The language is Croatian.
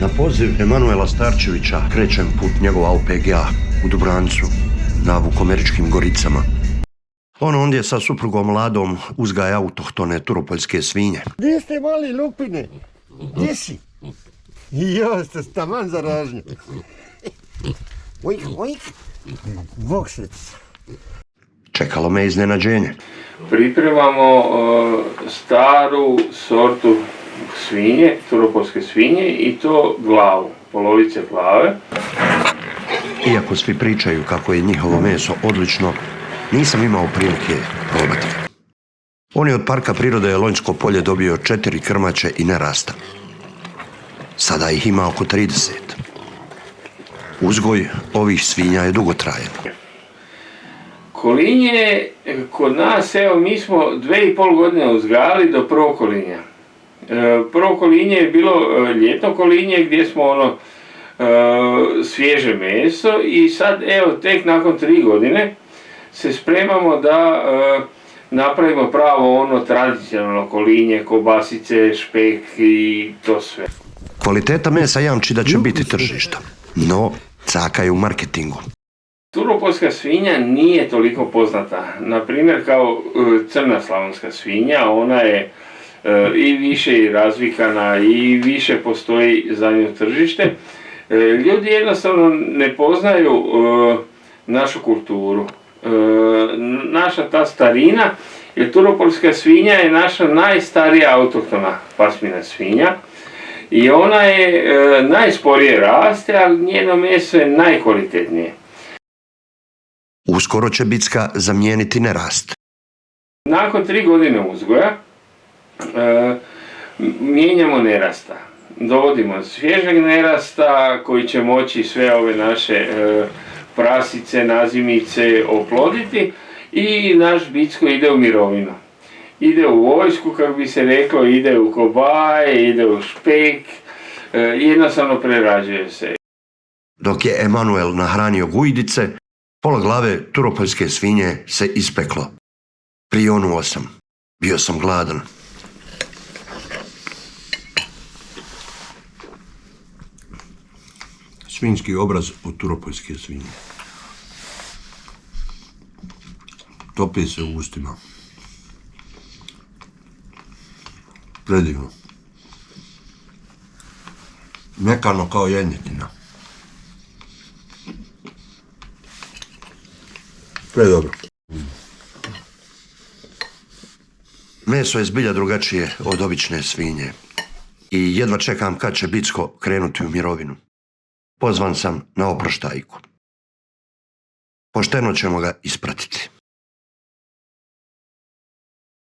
Na poziv Emanuela Starčevića krećem put njegova OPG-a u Dubrancu, na Vukomeričkim Goricama. On ondje sa suprugom mladom uzgaja autohtone turopoljske svinje. Gdje ste mali lupine? Gdje si? Jo, ste taman za ražnju. Ojk, ojk. Voksec. Čekalo me iznenađenje. Pripremamo staru sortu svinje, turopolske svinje i to glavu, polovice glave. Iako svi pričaju kako je njihovo meso odlično, nisam imao prilike probati. On je od Parka prirode Lonjsko polje dobio 4 krmače i nerasta. Sada ih ima oko 30. Uzgoj ovih svinja je dugotrajan. Kolinje, kod nas, evo, mi smo 2,5 godine uzgajali do prvog kolinja. Prvo kolinje je bilo ljetno kolinje gdje smo svježe meso i sad, evo, tek nakon 3 godine se spremamo da napravimo pravo tradicionalno kolinje, kobasice, špek i to sve. Kvaliteta mesa jamči da će biti tržišta, no caka je u marketingu. Turopoljska svinja nije toliko poznata, na primjer kao crna slavonska svinja, ona je i više razvikana i više postoji za nju tržište. Ljudi jednostavno ne poznaju našu kulturu, naša ta starina, jer turopoljska svinja je naša najstarija autohtona pasmina svinja i ona je najsporije raste, ali njeno meso je najkvalitetnije. Uskoro će Bicka zamijeniti nerast. Nakon 3 godine uzgoja mijenjamo nerasta. Dovodimo svježeg nerasta koji će moći sve ove naše prasice, nazimice oploditi i naš Bicko ide u mirovinu. Ide u vojsku, kako bi se reklo, ide u kobaje, ide u špek, jednostavno prerađuje se. Dok je Emanuel nahranio gujdice, pola glave turopoljske svinje se ispeklo. Prionuo sam. Bio sam gladan. Svinjski obraz od turopoljske svinje. Topi se u ustima. Predivno. Mekano kao janjetina. Predobro. Meso je zbilja drugačije od obične svinje. I jedva čekam kad će Bicko krenuti u mirovinu. Pozvan sam na oproštajku. Pošteno ćemo ga ispratiti.